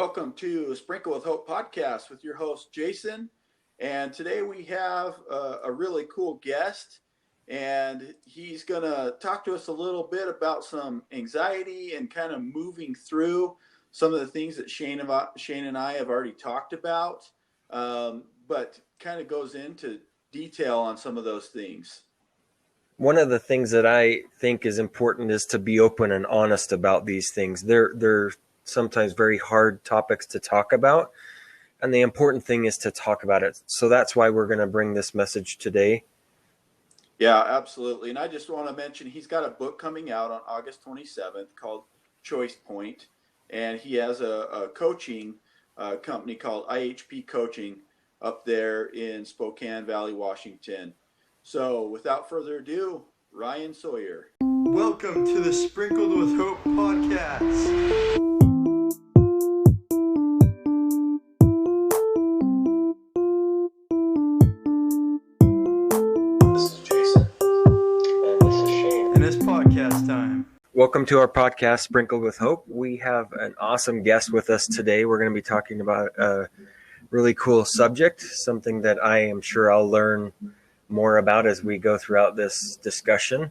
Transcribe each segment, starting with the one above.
Welcome to Sprinkle with Hope podcast with your host, Jason. And today we have a really cool guest, and he's going to talk to us a little bit about some anxiety and kind of moving through some of the things that Shane and I have already talked about, but kind of goes into detail on some of those things. One of the things that I think is important is to be open and honest about these things. They're sometimes very hard topics to talk about, and the important thing is to talk about it. So that's why we're going to bring this message today. Yeah, absolutely. And I just want to mention he's got a book coming out on August 27th called Choice Point, and he has a coaching company called IHP Coaching up there in Spokane Valley, Washington. So without further ado, Ryan Sawyer. Welcome to the Sprinkled with Hope podcast. This is Jason. And this is Shane. And it's podcast time. Welcome to our podcast, Sprinkled with Hope. We have an awesome guest with us today. We're going to be talking about a really cool subject, something that I am sure I'll learn more about as we go throughout this discussion.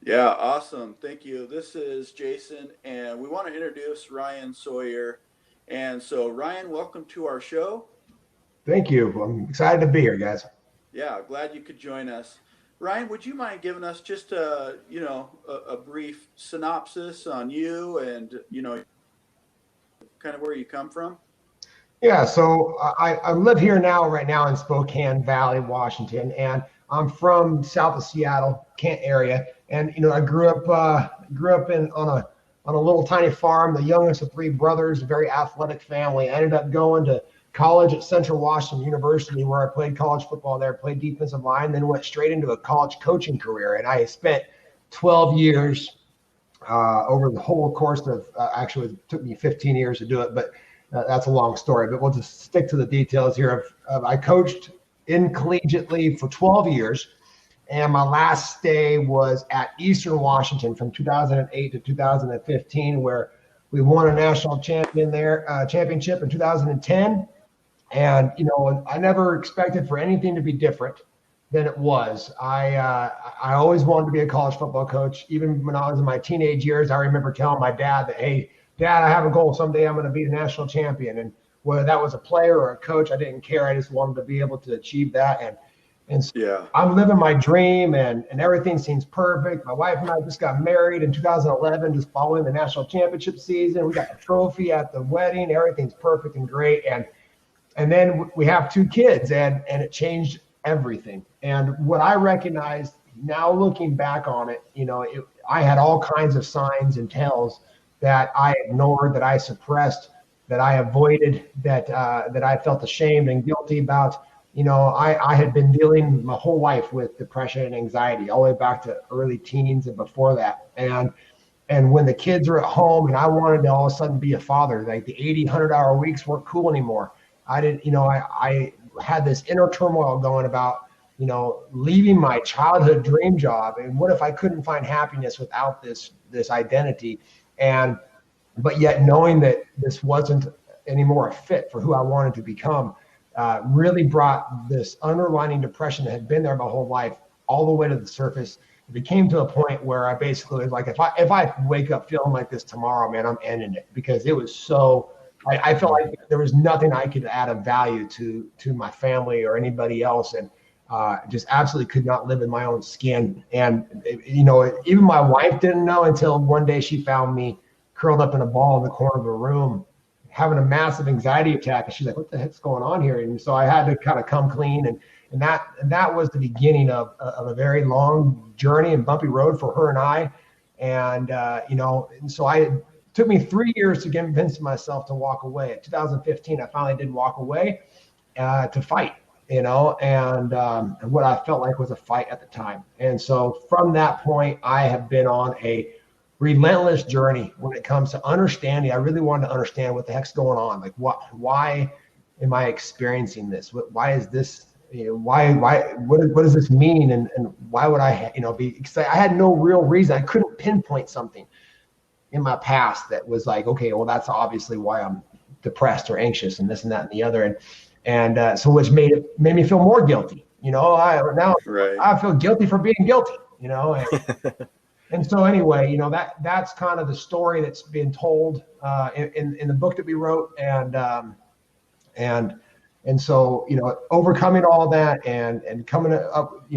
Yeah, awesome. Thank you. This is Jason, and we want to introduce Ryan Sawyer. And so, Ryan, welcome to our show. Thank you. I'm excited to be here, guys. Yeah, glad you could join us. Ryan, would you mind giving us just a brief synopsis on you and, kind of where you come from? Yeah, so I live here right now in Spokane Valley, Washington, and I'm from south of Seattle, Kent area. And I grew up on a little tiny farm, the youngest of three brothers, a very athletic family. I ended up going to college at Central Washington University, where I played college football there, played defensive line, then went straight into a college coaching career. And I spent 12 years over the whole course of actually it took me 15 years to do it, but that's a long story, but we'll just stick to the details here. I coached collegiately for 12 years, and my last stay was at Eastern Washington from 2008 to 2015, where we won a national championship in 2010. And I never expected for anything to be different than it was. I always wanted to be a college football coach. Even when I was in my teenage years, I remember telling my dad that, hey, Dad, I have a goal. Someday I'm going to be a national champion. And whether that was a player or a coach, I didn't care. I just wanted to be able to achieve that. And so yeah, I'm living my dream, and everything seems perfect. My wife and I just got married in 2011, just following the national championship season. We got the trophy at the wedding. Everything's perfect and great. And then we have two kids, and it changed everything. And what I recognized now looking back on it, I had all kinds of signs and tells that I ignored, that I suppressed, that I avoided, that I felt ashamed and guilty about. I had been dealing my whole life with depression and anxiety, all the way back to early teens and before that. And when the kids were at home and I wanted to all of a sudden be a father, like the 80, 100-hour weeks weren't cool anymore. I didn't, I had this inner turmoil going about, leaving my childhood dream job. And what if I couldn't find happiness without this identity? But yet knowing that this wasn't anymore a fit for who I wanted to become, really brought this underlying depression that had been there my whole life all the way to the surface. It became to a point where I basically was like, if I wake up feeling like this tomorrow, man, I'm ending it, because it was so, I felt like there was nothing I could add of value to my family or anybody else. And just absolutely could not live in my own skin. And, even my wife didn't know until one day she found me curled up in a ball in the corner of a room, having a massive anxiety attack. And she's like, what the heck's going on here? And so I had to kind of come clean. And that was the beginning of a very long journey and bumpy road for her and I. And, and so it took me 3 years to convince myself to walk away. In 2015, I finally did walk away to fight. And what I felt like was a fight at the time. And so from that point, I have been on a relentless journey when it comes to understanding. I really wanted to understand what the heck's going on. Like, why am I experiencing this? Why is this, what does this mean? And why would I, be excited? I had no real reason. I couldn't pinpoint something in my past that was like, okay, well, that's obviously why I'm depressed or anxious and this and that and the other. And so which made me feel more guilty. I feel guilty for being guilty, And so anyway, that's kind of the story that's been told in the book that we wrote. And so, overcoming all that and coming up,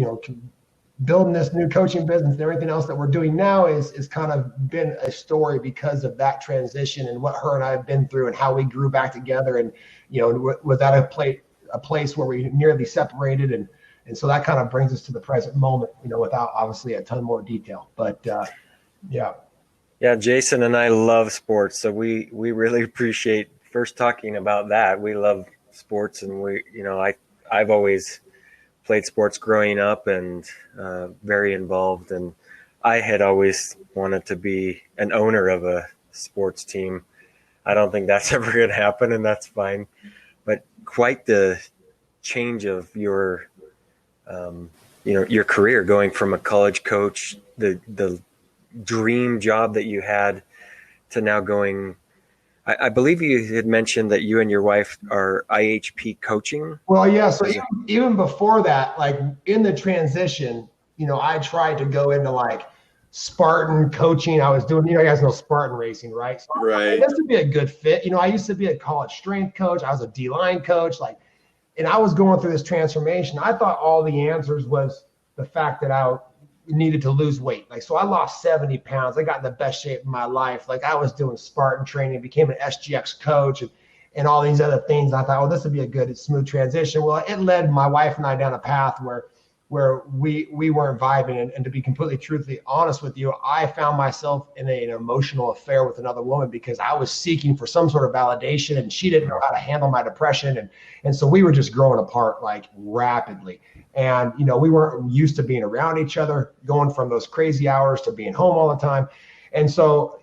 building this new coaching business and everything else that we're doing now is kind of been a story because of that transition and what her and I have been through and how we grew back together. And, was at a place where we nearly separated. And so that kind of brings us to the present moment, without obviously a ton more detail, but yeah. Yeah. Jason and I love sports. So we really appreciate first talking about that. We love sports, and I've always played sports growing up and very involved. And I had always wanted to be an owner of a sports team. I don't think that's ever going to happen, and that's fine. But quite the change of your career, going from a college coach, the dream job that you had, to now going. I believe you had mentioned that you and your wife are IHP coaching. Well, yeah. So even before that, like in the transition, I tried to go into like Spartan coaching. I was doing, you guys know Spartan racing, right? So right. This would be a good fit. I used to be a college strength coach. I was a D-line coach, and I was going through this transformation. I thought all the answers was the fact that I needed to lose weight. So I lost 70 pounds. I got in the best shape of my life. I was doing Spartan training, became an SGX coach and all these other things. I thought, this would be a good, smooth transition. Well, it led my wife and I down a path where we weren't vibing. And to be completely truthfully honest with you, I found myself in an emotional affair with another woman because I was seeking for some sort of validation, and she didn't know how to handle my depression. And so we were just growing apart rapidly. And, we weren't used to being around each other, going from those crazy hours to being home all the time. And so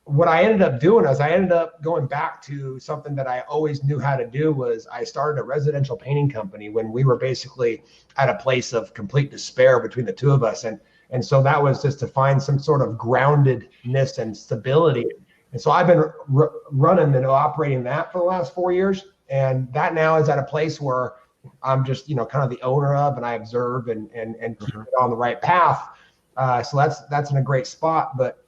what I ended up doing is I ended up going back to something that I always knew how to do. Was I started a residential painting company when we were basically at a place of complete despair between the two of us. And so that was just to find some sort of groundedness and stability. And so I've been running and operating that for the last 4 years. And that now is at a place where I'm just, kind of the owner of, and I observe and keep it on the right path. So that's in a great spot. But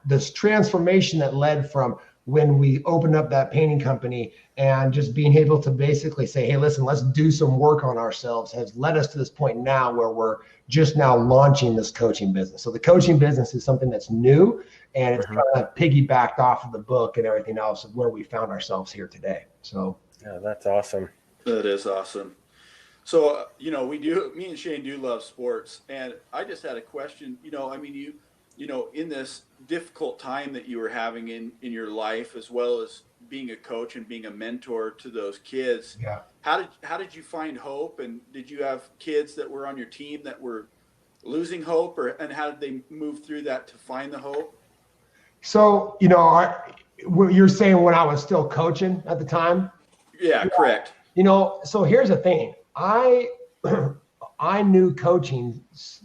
this transformation that led from when we opened up that painting company and just being able to basically say, hey, listen, let's do some work on ourselves, has led us to this point now where we're just now launching this coaching business. So the coaching business is something that's new, and it's kind of piggybacked off of the book and everything else of where we found ourselves here today. So yeah, that's awesome. That is awesome. So, me and Shane do love sports, and I just had a question. In this difficult time that you were having in your life, as well as being a coach and being a mentor to those kids, how did you find hope? And did you have kids that were on your team that were losing hope, and how did they move through that to find the hope? So, you're saying when I was still coaching at the time? Yeah, correct. So here's the thing. I knew coaching,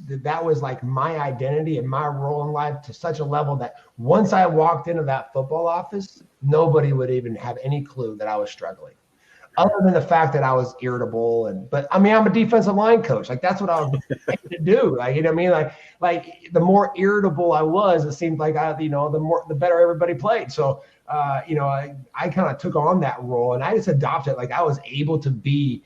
that was like my identity and my role in life to such a level that once I walked into that football office, nobody would even have any clue that I was struggling, other than the fact that I was irritable. But I'm a defensive line coach. That's what I was expected to do. The more irritable I was, it seemed like the better everybody played. So, I kind of took on that role, and I just adopted I was able to be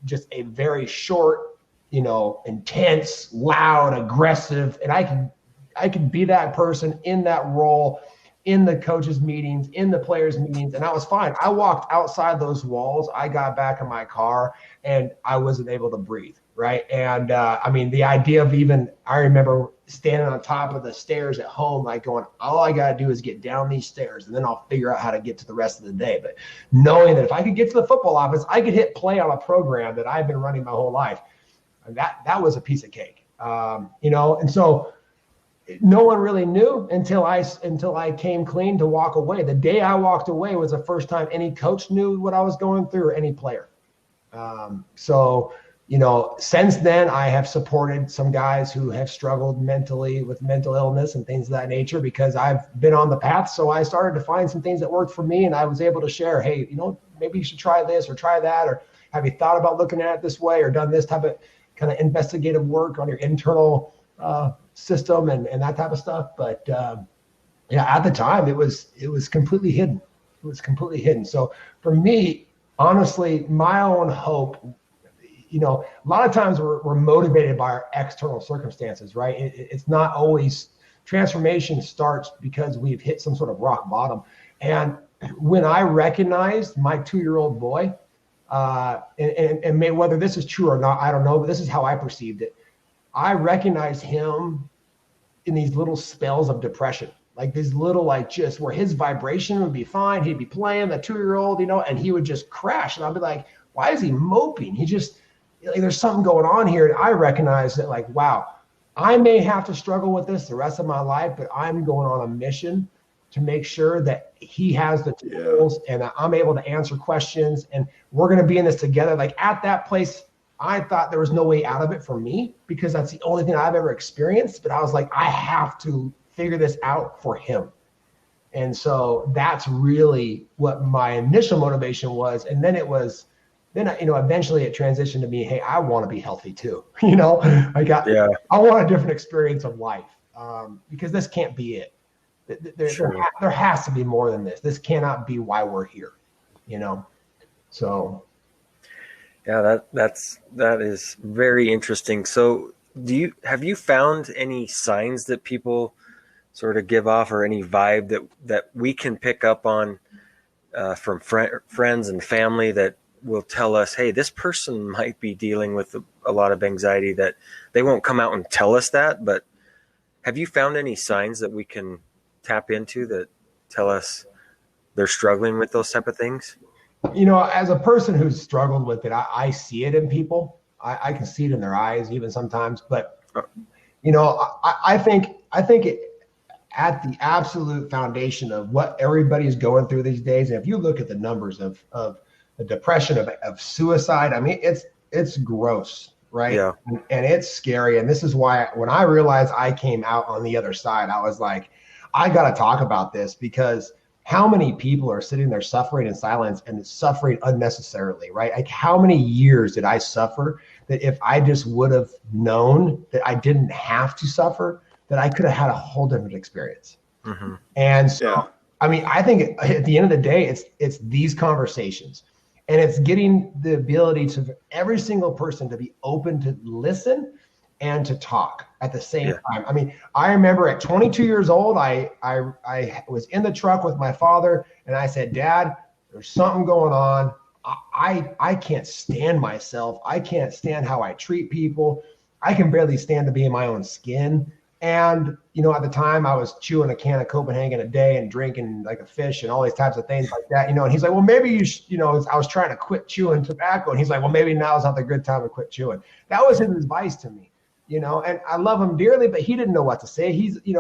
just a very short, intense, loud, aggressive. And I could be that person in that role, in the coaches' meetings, in the players' meetings, and I was fine. I walked outside those walls. I got back in my car, and I wasn't able to breathe, right? And the idea of I remember standing on top of the stairs at home, going, all I got to do is get down these stairs, and then I'll figure out how to get to the rest of the day. But knowing that if I could get to the football office, I could hit play on a program that I've been running my whole life. That was a piece of cake, and so no one really knew until I came clean to walk away. The day I walked away was the first time any coach knew what I was going through, or any player. So Since then, I have supported some guys who have struggled mentally with mental illness and things of that nature because I've been on the path. So I started to find some things that worked for me, and I was able to share, hey, maybe you should try this or try that, or have you thought about looking at it this way or done this type of kind of investigative work on your internal system and that type of stuff. But at the time, it was completely hidden. It was completely hidden. So for me, honestly, my own hope, a lot of times we're motivated by our external circumstances, right? It's not always. Transformation starts because we've hit some sort of rock bottom. And when I recognized my 2-year-old boy, and whether this is true or not, I don't know, but this is how I perceived it. I recognized him in these little spells of depression, like these little, just where his vibration would be fine. He'd be playing the 2-year-old, and he would just crash. And I'd be like, why is he moping? He just, there's something going on here. And I recognized that, wow, I may have to struggle with this the rest of my life, but I'm going on a mission to make sure that he has the tools and that I'm able to answer questions, and we're going to be in this together. At that place, I thought there was no way out of it for me because that's the only thing I've ever experienced. But I was like, I have to figure this out for him. And so that's really what my initial motivation was. And then eventually it transitioned to me, hey, I want to be healthy too. I want a different experience of life because this can't be it. There has to be more than this. This cannot be why we're here, So. Yeah, that is very interesting. So have you found any signs that people sort of give off, or any vibe that we can pick up on from friends and family that will tell us, hey, this person might be dealing with a lot of anxiety, that they won't come out and tell us that, but have you found any signs that we can tap into that tell us they're struggling with those type of things? As a person who's struggled with it, I see it in people. I can see it in their eyes even sometimes. But, I think at the absolute foundation of what everybody's going through these days, and if you look at the numbers of the depression, of suicide, I mean, it's gross, right? Yeah. And it's scary. And this is why when I realized I came out on the other side, I was like, I got to talk about this, because how many people are sitting there suffering in silence and suffering unnecessarily, right? How many years did I suffer that if I just would have known that I didn't have to suffer, that I could have had a whole different experience. Mm-hmm. And so, I mean, I think at the end of the day, it's these conversations, and it's getting the ability to every single person to be open to listen and to talk at the same time. I mean, I remember at 22 years old, I was in the truck with my father, and I said, Dad, there's something going on. I can't stand myself. I can't stand how I treat people. I can barely stand to be in my own skin. And, at the time I was chewing a can of Copenhagen a day and drinking like a fish and all these types of things like that, and he's like, well, maybe you should, I was trying to quit chewing tobacco. And he's like, well, maybe now's not the good time to quit chewing. That was his advice to me, and I love him dearly, but he didn't know what to say. He's, he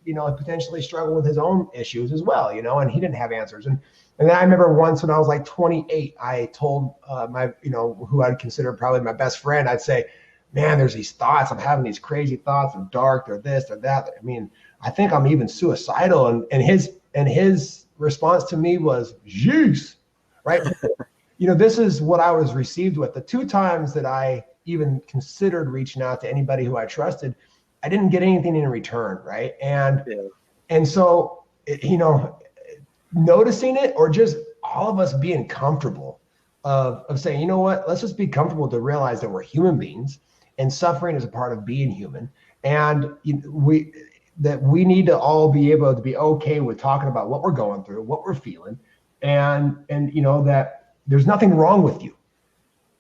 potentially struggled with his own issues as well, and he didn't have answers. And then I remember once when I was like 28, I told my, who I'd consider probably my best friend, I'd say, man, there's these thoughts. I'm having these crazy thoughts. They're dark. They're this, they're that. I mean, I think I'm even suicidal. And his response to me was, jeez, right? This is what I was received with. The 2 times that I even considered reaching out to anybody who I trusted, I didn't get anything in return, right? And so, noticing it, or just all of us being comfortable of saying, you know what, let's just be comfortable to realize that we're human beings, and suffering is a part of being human. And we need to all be able to be okay with talking about what we're going through, what we're feeling, and that there's nothing wrong with you.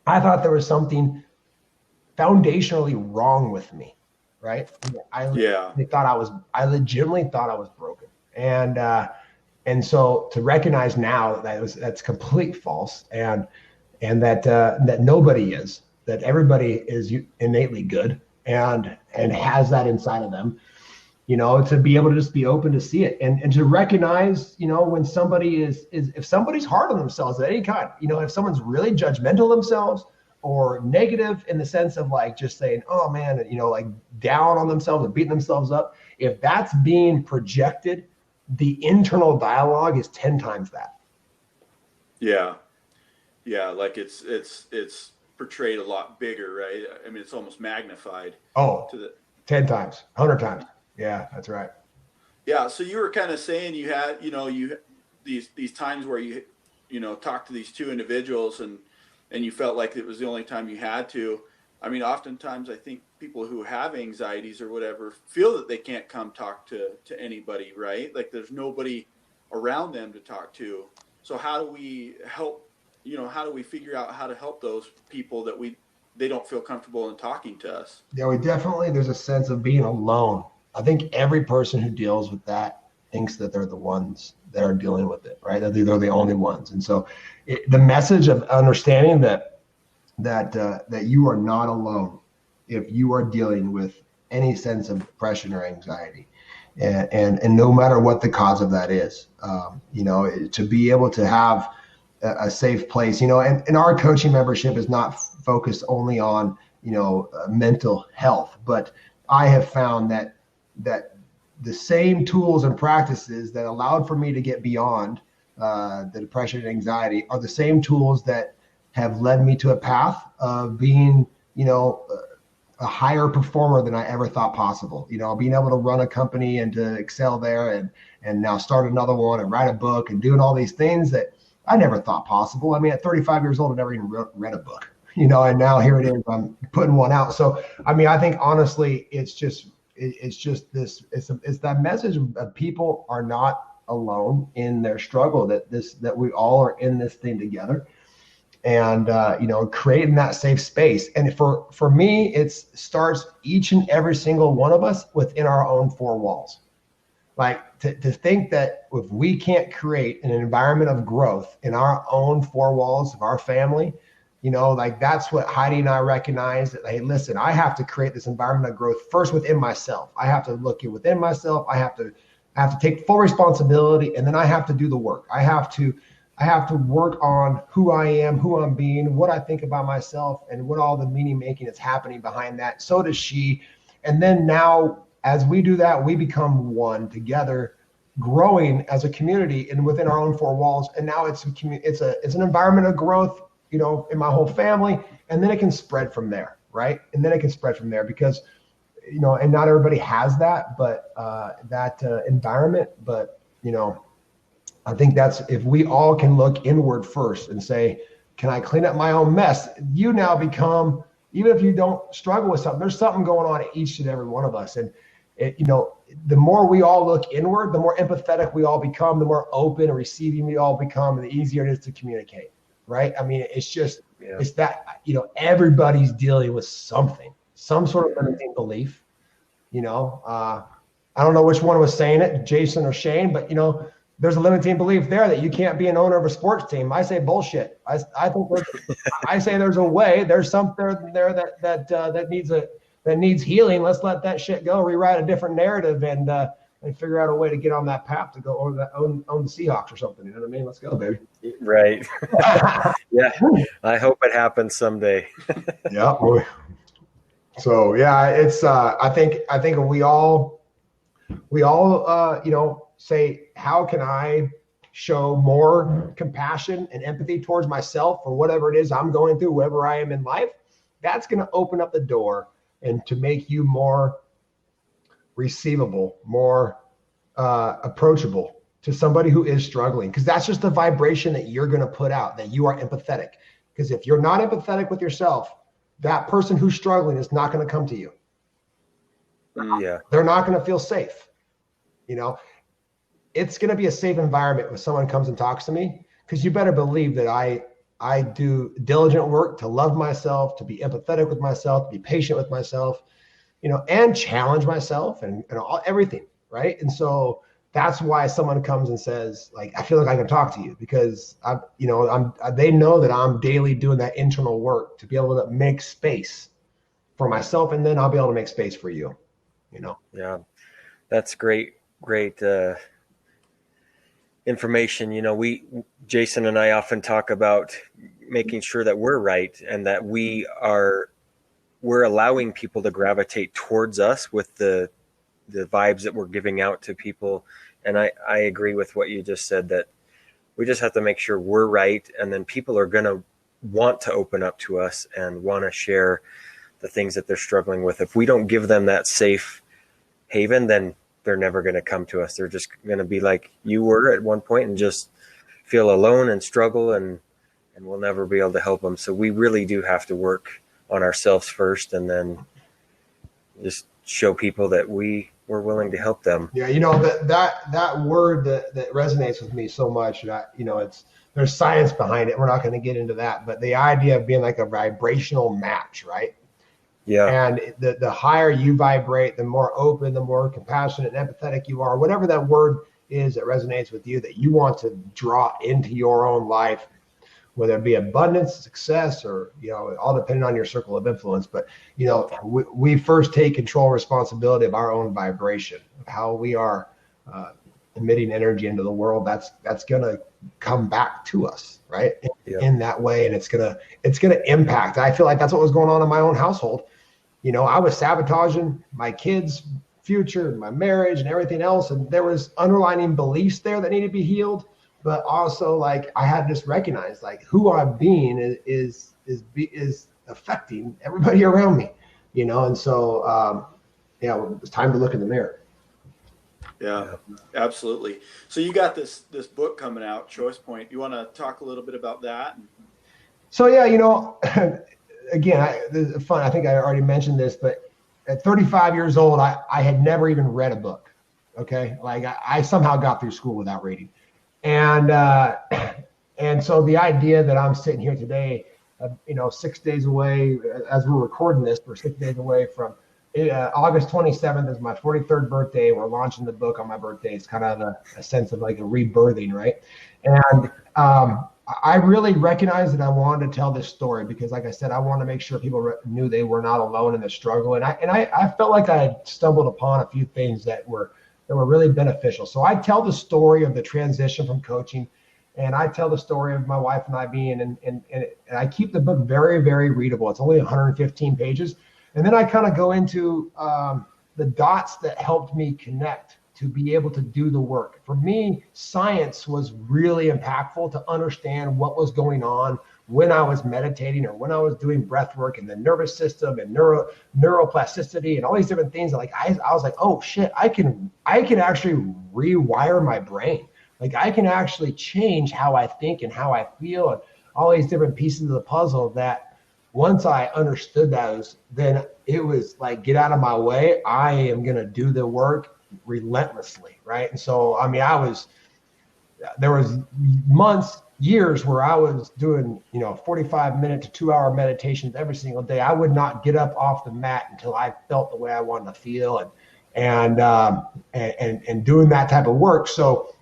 I thought there was something foundationally wrong with me, right? I legitimately thought I was broken. And so to recognize now that's complete false, and that nobody is, that everybody is innately good and has that inside of them, to be able to just be open to see it, and to recognize, when somebody is if somebody's hard on themselves at any kind, if someone's really judgmental of themselves, or negative in the sense of like just saying, oh man, like down on themselves and beating themselves up, if that's being projected, the internal dialogue is 10 times that. Yeah. Yeah. Like it's portrayed a lot bigger, right? I mean, it's almost magnified. Oh, to the 10 times, 100 times. Yeah, that's right. Yeah. So you were kind of saying you had, these times where you talked to these two individuals and you felt like it was the only time you had to. I mean, oftentimes I think people who have anxieties or whatever feel that they can't come talk to anybody, right? Like there's nobody around them to talk to. So how do we help, how do we figure out how to help those people that they don't feel comfortable in talking to us? Yeah, there's a sense of being alone. I think every person who deals with that thinks that they're the ones that are dealing with it, right? That they're the only ones. And so the message of understanding that you are not alone if you are dealing with any sense of depression or anxiety, and no matter what the cause of that is, to be able to have a safe place, and our coaching membership is not focused only on, mental health, but I have found that the same tools and practices that allowed for me to get beyond the depression and anxiety are the same tools that have led me to a path of being, a higher performer than I ever thought possible. Being able to run a company and to excel there and now start another one and write a book and doing all these things that I never thought possible. I mean, at 35 years old, I never even read a book, and now here it is, I'm putting one out. So, I mean, I think honestly, it's that message of people are not alone in their struggle, that we all are in this thing together, and creating that safe space. And for me, it starts each and every single one of us within our own four walls. Like to think that if we can't create an environment of growth in our own four walls of our family, like that's what Heidi and I recognize, that, hey, listen, I have to create this environment of growth first within myself. I have to look within myself. I have to take full responsibility, and then I have to do the work. I have to work on who I am, who I'm being, what I think about myself, and what all the meaning making is happening behind that. So does she. And then now, as we do that, we become one together, growing as a community and within our own four walls. And now it's an environment of growth, in my whole family. And then it can spread from there, right? And then it can spread from there because, and not everybody has that, but that environment. But, I think that's, if we all can look inward first and say, can I clean up my own mess? You now become, even if you don't struggle with something, there's something going on in each and every one of us. And, the more we all look inward, the more empathetic we all become, the more open and receiving we all become, and the easier it is to communicate, right? I mean, it's just, It's that, everybody's dealing with something, some sort of limiting belief, I don't know which one was saying it, Jason or Shane, but, there's a limiting belief there that you can't be an owner of a sports team. I say bullshit. I think I say there's a way. There's something there that needs healing. Let's let that shit go. Rewrite a different narrative and figure out a way to get on that path to go own the Seahawks or something. You know what I mean? Let's go, baby. Right. Yeah. I hope it happens someday. Yeah. Boy. So yeah, it's I think we all say, how can I show more compassion and empathy towards myself for whatever it is I'm going through, wherever I am in life? That's going to open up the door and to make you more receivable, more approachable to somebody who is struggling, because that's just the vibration that you're going to put out, that you are empathetic. Because if you're not empathetic with yourself, that person who's struggling is not going to come to you. Yeah. They're not going to feel safe. It's going to be a safe environment when someone comes and talks to me, because you better believe that I do diligent work to love myself, to be empathetic with myself, to be patient with myself, and challenge myself and everything. Right. And so that's why someone comes and says, like, I feel like I can talk to you, because they know that I'm daily doing that internal work to be able to make space for myself. And then I'll be able to make space for you, Yeah, that's great information. Jason and I often talk about, making sure that we're right and that we're allowing people to gravitate towards us with the vibes that we're giving out to people. And I agree with what you just said, that we just have to make sure we're right. And then people are going to want to open up to us and want to share the things that they're struggling with. If we don't give them that safe haven, then they're never going to come to us. They're just going to be like you were at one point and just feel alone and struggle, and we'll never be able to help them. So we really do have to work on ourselves first, and then just show people that we're willing to help them. Yeah, that word that resonates with me so much. That there's science behind it. We're not going to get into that, but the idea of being like a vibrational match, right? Yeah. And the higher you vibrate, the more open, the more compassionate and empathetic you are. Whatever that word is that resonates with you, that you want to draw into your own life, whether it be abundance, success, or, all depending on your circle of influence. But, we first take control and responsibility of our own vibration, of how we are emitting energy into the world. That's going to come back to us, right? In that way. And it's going to impact. I feel like that's what was going on in my own household. I was sabotaging my kids' future and my marriage and everything else. And there was underlying beliefs there that needed to be healed. But also, like, I had to just recognize, like, who I'm being is affecting everybody around me, And so, it was time to look in the mirror. Yeah, absolutely. So you got this book coming out, Choice Point. You want to talk a little bit about that? So yeah, again, this is fun. I think I already mentioned this, but at 35 years old, I had never even read a book. Okay, like I somehow got through school without reading. And so the idea that I'm sitting here today, 6 days away, as we're recording this, we're 6 days away from August 27th is my 43rd birthday. We're launching the book on my birthday. It's kind of a sense of like a rebirthing, right? And I really recognized that I wanted to tell this story because, like I said, I want to make sure people knew they were not alone in the struggle. And I felt like I had stumbled upon a few things that were really beneficial. So I tell the story of the transition from coaching, and I tell the story of my wife and I being, and I keep the book very, very readable. It's only 115 pages. And then I kind of go into the dots that helped me connect to be able to do the work. For me, science was really impactful to understand what was going on when I was meditating or when I was doing breath work and the nervous system and neuroplasticity and all these different things. Like I was like, oh shit, I can actually rewire my brain. Like I can actually change how I think and how I feel and all these different pieces of the puzzle that once I understood those, then it was like, get out of my way. I am going to do the work relentlessly. Right. And so, I mean, there was months, years where I was doing, 45-minute to 2-hour meditations every single day. I would not get up off the mat until I felt the way I wanted to feel and doing that type of work. So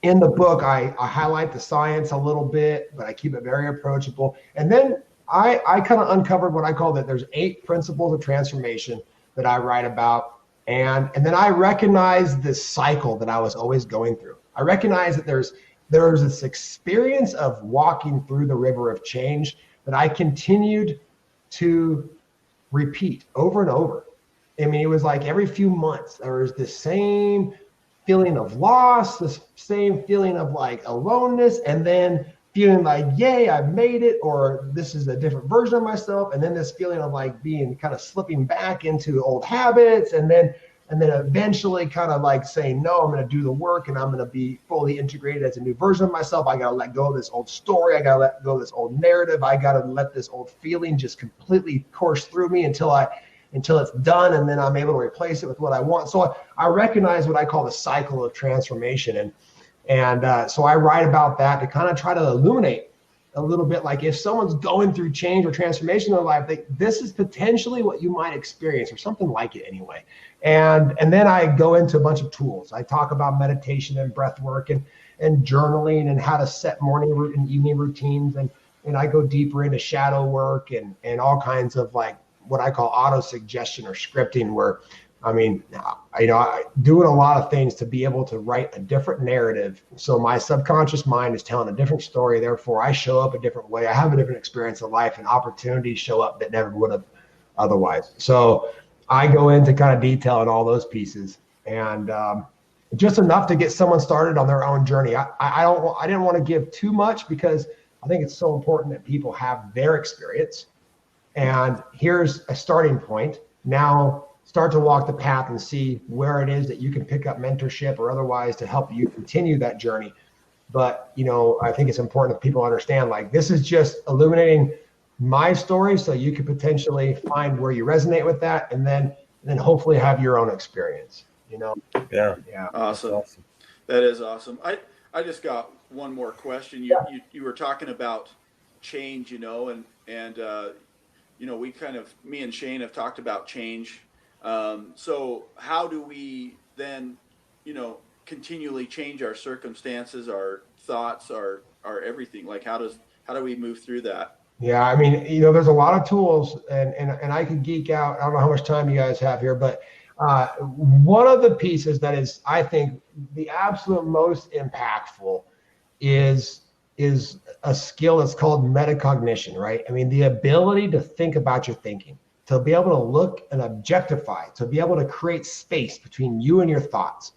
in the book, I highlight the science a little bit, but I keep it very approachable. And then I kind of uncovered what I call that there's 8 principles of transformation that I write about. And then I recognize this cycle that I was always going through. I recognize that there's this experience of walking through the river of change that I continued to repeat over and over. I mean, it was like every few months, there was this same feeling of loss, this same feeling of like aloneness, and then feeling like, yay, I made it, or this is a different version of myself. And then this feeling of like being kind of slipping back into old habits. And then eventually kind of like saying, no, I'm going to do the work and I'm going to be fully integrated as a new version of myself. I got to let go of this old story. I got to let go of this old narrative. I got to let this old feeling just completely course through me until it's done. And then I'm able to replace it with what I want. So I recognize what I call the cycle of transformation. And so I write about that to kind of try to illuminate a little bit, like if someone's going through change or transformation in their life, this is potentially what you might experience or something like it anyway. And then I go into a bunch of tools. I talk about meditation and breath work and journaling and how to set morning and evening routines. And I go deeper into shadow work and all kinds of like what I call auto suggestion or scripting, where I mean, doing a lot of things to be able to write a different narrative. So my subconscious mind is telling a different story. Therefore, I show up a different way. I have a different experience of life, and opportunities show up that never would have otherwise. So I go into kind of detail in all those pieces, and just enough to get someone started on their own journey. I didn't want to give too much because I think it's so important that people have their experience. And here's a starting point. Now start to walk the path and see where it is that you can pick up mentorship or otherwise to help you continue that journey. But, I think it's important that people understand, like, this is just illuminating my story so you could potentially find where you resonate with that, and then hopefully have your own experience. Yeah. Awesome. That is awesome. I just got one more question. You were talking about change, and we me and Shane have talked about change. So how do we then, continually change our circumstances, our thoughts, our everything? Like, how do we move through that? Yeah, I mean, there's a lot of tools, and I could geek out. I don't know how much time you guys have here, but one of the pieces that is, I think, the absolute most impactful is a skill that's called metacognition, right? I mean, the ability to think about your thinking, to be able to look and objectify, to be able to create space between you and your thoughts.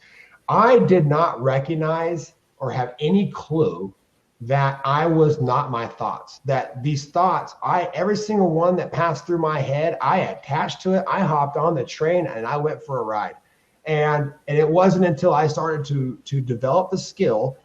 I did not recognize or have any clue that I was not my thoughts, that these thoughts, every single one that passed through my head, I attached to it. I hopped on the train and I went for a ride. And it wasn't until I started to develop the skill,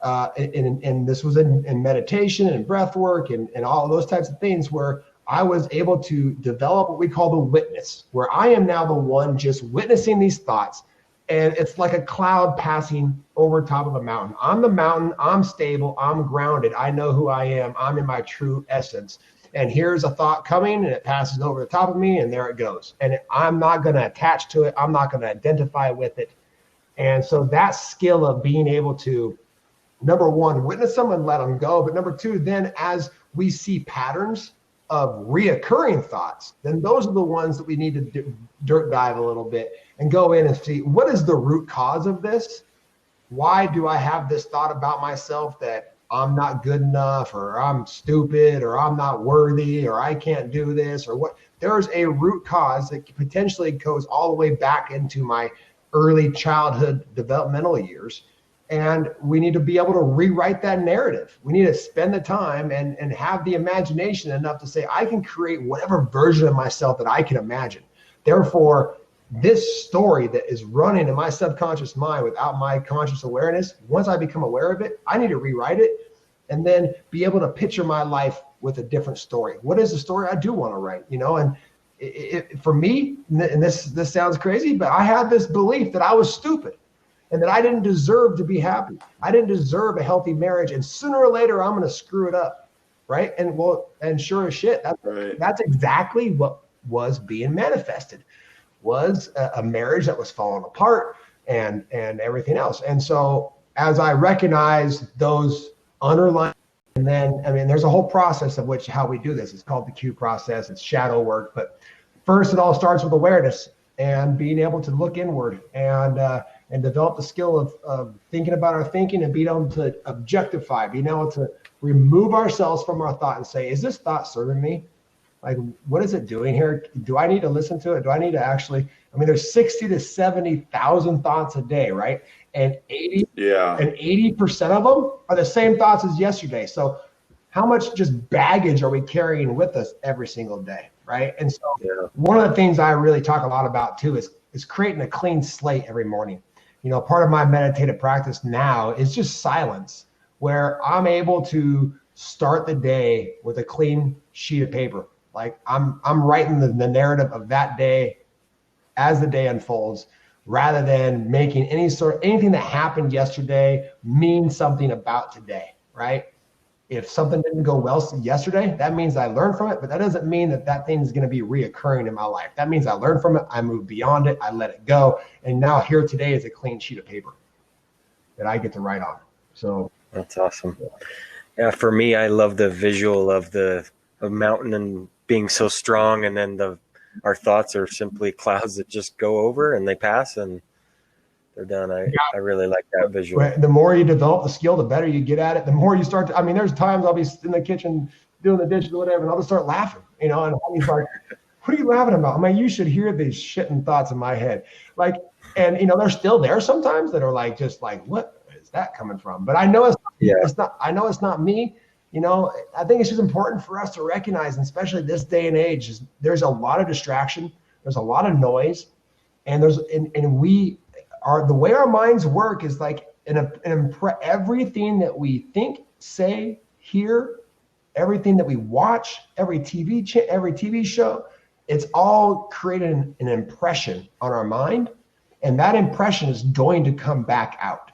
and this was in meditation and breath work and all of those types of things, where I was able to develop what we call the witness, where I am now the one just witnessing these thoughts. And it's like a cloud passing over top of a mountain. I'm the mountain. I'm stable. I'm grounded. I know who I am. I'm in my true essence. And here's a thought coming, and it passes over the top of me, and there it goes. And I'm not going to attach to it. I'm not going to identify with it. And so that skill of being able to, number one, witness them and let them go. But number two, then as we see patterns of reoccurring thoughts, then those are the ones that we need to dirt dive a little bit and go in and see, what is the root cause of this? Why do I have this thought about myself that I'm not good enough, or I'm stupid, or I'm not worthy, or I can't do this, or what? There's a root cause that potentially goes all the way back into my early childhood developmental years. And we need to be able to rewrite that narrative. We need to spend the time and have the imagination enough to say, I can create whatever version of myself that I can imagine. Therefore, this story that is running in my subconscious mind without my conscious awareness, once I become aware of it, I need to rewrite it and then be able to picture my life with a different story. What is the story I do want to write? And for me, and this sounds crazy, but I had this belief that I was stupid and that I didn't deserve to be happy. I didn't deserve a healthy marriage, and sooner or later I'm going to screw it up, right? And sure as shit, that's exactly what was being manifested. Was a marriage that was falling apart and everything else. And so as I recognize those underlying, and then, I mean, there's a whole process of how we do this. It's called the Q process. It's shadow work. But first, it all starts with awareness and being able to look inward and develop the skill of thinking about our thinking and being able to objectify, being able to remove ourselves from our thought and say, is this thought serving me? Like, what is it doing here? Do I need to listen to it? Do I need to actually, there's 60 to 70,000 thoughts a day, right? And 80% of them are the same thoughts as yesterday. So how much just baggage are we carrying with us every single day, right? And so one of the things I really talk a lot about too is creating a clean slate every morning. Part of my meditative practice now is just silence, where I'm able to start the day with a clean sheet of paper. Like I'm writing the narrative of that day as the day unfolds, rather than making anything that happened yesterday mean something about today, right? If something didn't go well yesterday, that means I learned from it, but that doesn't mean that thing is going to be reoccurring in my life. That means I learned from it, I moved beyond it, I let it go, and now here today is a clean sheet of paper that I get to write on. So that's awesome. Yeah, for me, I love the visual of a mountain and being so strong, and then the our thoughts are simply clouds that just go over and they pass and they're done. I really like that visual. The more you develop the skill, the better you get at it. The more you start to, I mean, there's times I'll be in the kitchen doing the dishes or whatever, and I'll just start laughing, and he's like, what are you laughing about? I mean, you should hear these shitting thoughts in my head. Like, and they're still there sometimes that are like, just like, what is that coming from? But I know I know it's not me. I think it's just important for us to recognize, and especially this day and age, there's a lot of distraction, there's a lot of noise, and we are, the way our minds work is like everything that we think, say, hear, everything that we watch, every TV show, it's all created an impression on our mind, and that impression is going to come back out.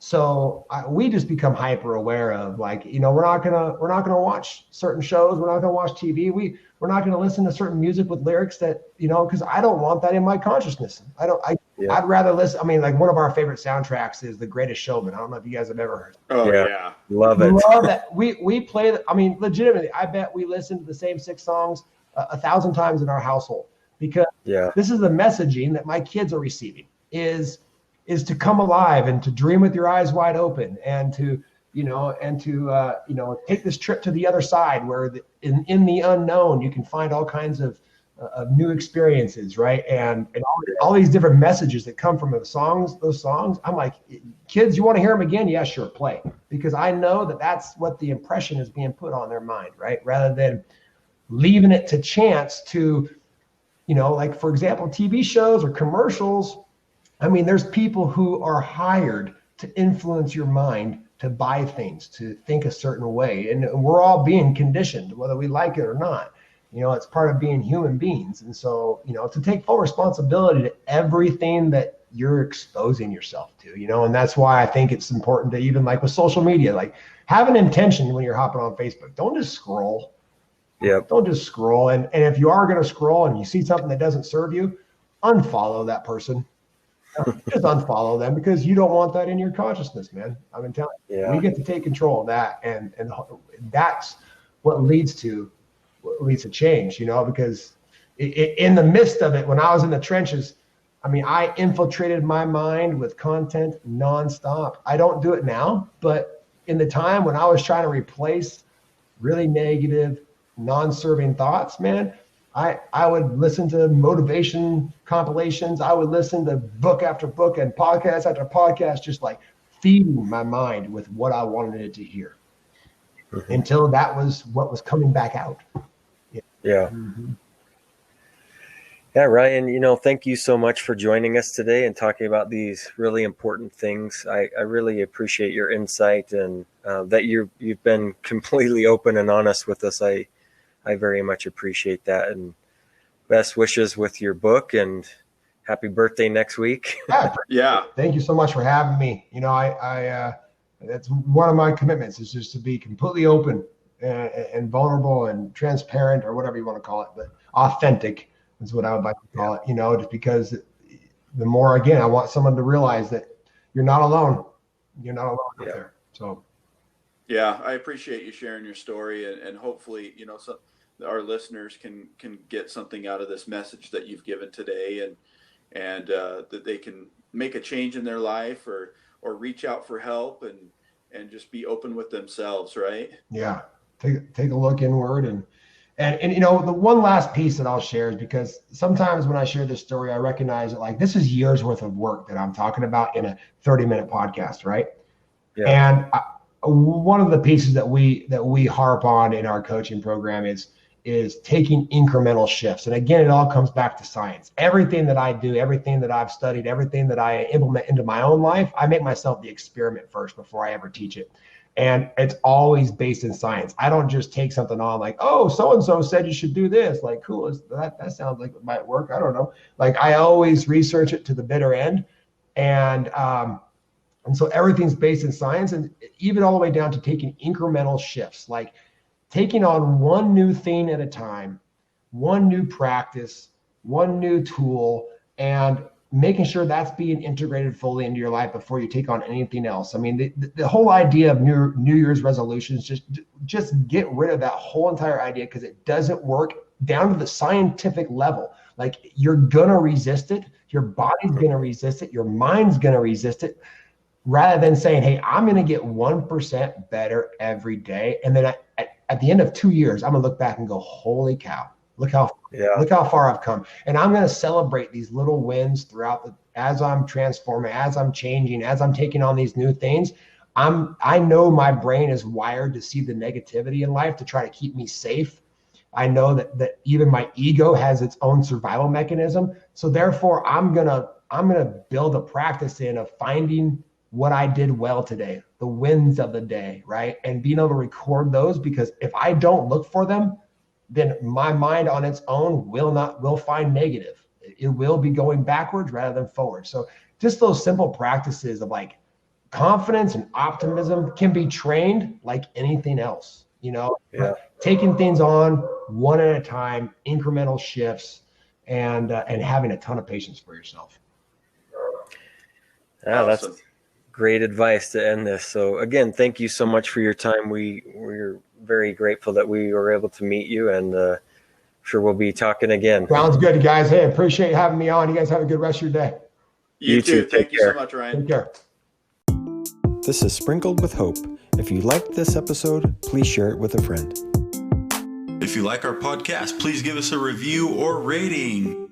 So we just become hyper aware of, like, we're not gonna watch certain shows, we're not gonna watch TV, we're not gonna listen to certain music with lyrics that because I don't want that in my consciousness. I'd rather listen. I mean, like, one of our favorite soundtracks is The Greatest Showman. I don't know if you guys have ever heard. Oh yeah. Love it. Love that. We play. I mean, legitimately, I bet we listen to the same 6 songs 1,000 times in our household, because this is the messaging that my kids are receiving is to come alive and to dream with your eyes wide open, and to take this trip to the other side, where in the unknown you can find all kinds of new experiences, right? And all these different messages that come from those songs. I'm like, kids, you want to hear them again? Yeah, sure, play. Because I know that that's what the impression is being put on their mind, right? Rather than leaving it to chance to, like, for example, TV shows or commercials. I mean, there's people who are hired to influence your mind to buy things, to think a certain way. And we're all being conditioned, whether we like it or not. It's part of being human beings. And so, to take full responsibility to everything that you're exposing yourself to, and that's why I think it's important to, even like with social media, like, have an intention when you're hopping on Facebook. Don't just scroll. Yeah. Don't just scroll. And if you are going to scroll and you see something that doesn't serve you, unfollow that person. Just unfollow them, because you don't want that in your consciousness, man. I've been telling you, we get to take control of that, and that's what leads to change, because in the midst of it, when I was in the trenches, I mean, I infiltrated my mind with content nonstop. I don't do it now, but in the time when I was trying to replace really negative, non-serving thoughts, man, I would listen to motivation compilations. I would listen to book after book and podcast after podcast, just like feeding my mind with what I wanted it to hear, until that was what was coming back out. Yeah. Yeah, Ryan, thank you so much for joining us today and talking about these really important things. I really appreciate your insight, and that you've been completely open and honest with us. I very much appreciate that, and best wishes with your book, and happy birthday next week. Yeah. Thank you so much for having me. I that's one of my commitments, is just to be completely open and vulnerable and transparent, or whatever you want to call it, but authentic is what I would like to call it, just because the more, again, I want someone to realize that you're not alone. You're not alone out there. So. Yeah, I appreciate you sharing your story, and hopefully, our listeners can get something out of this message that you've given today, and that they can make a change in their life, or reach out for help, and just be open with themselves, right? Yeah. Take a look inward, and the one last piece that I'll share is, because sometimes when I share this story, I recognize that, like, this is years worth of work that I'm talking about in a 30-minute podcast, right? Yeah. And one of the pieces that we harp on in our coaching program is taking incremental shifts. And again, it all comes back to science. Everything that I do, everything that I've studied, everything that I implement into my own life, I make myself the experiment first before I ever teach it. And it's always based in science. I don't just take something on like, oh, so-and-so said you should do this. Like, cool, that sounds like it might work. I don't know. Like, I always research it to the bitter end. And so everything's based in science, and even all the way down to taking incremental shifts, like taking on one new thing at a time, one new practice, one new tool, and making sure that's being integrated fully into your life before you take on anything else. I mean, the whole idea of New Year's resolutions, just get rid of that whole entire idea, because it doesn't work down to the scientific level. Like, you're going to resist it. Your body's going to resist it. Your mind's going to resist it, rather than saying, hey, I'm going to get 1% better every day. And then at the end of 2 years, I'm going to look back and go, holy cow, look how far I've come. And I'm going to celebrate these little wins throughout as I'm transforming, as I'm changing, as I'm taking on these new things. I know my brain is wired to see the negativity in life to try to keep me safe. I know that even my ego has its own survival mechanism. So therefore, I'm gonna build a practice of finding what I did well today, the wins of the day, right? And being able to record those, because if I don't look for them, then my mind on its own will find negative. It will be going backwards rather than forward. So just those simple practices of like confidence and optimism can be trained like anything else, taking things on one at a time, incremental shifts, and having a ton of patience for yourself. Yeah, that's great advice to end this. So again, thank you so much for your time. We're very grateful that we were able to meet you, and sure we'll be talking again. Sounds good, guys. Hey, appreciate having me on. You guys have a good rest of your day. You too. Thank you so much, Ryan. Take care. This is Sprinkled with Hope. If you liked this episode, please share it with a friend. If you like our podcast, please give us a review or rating.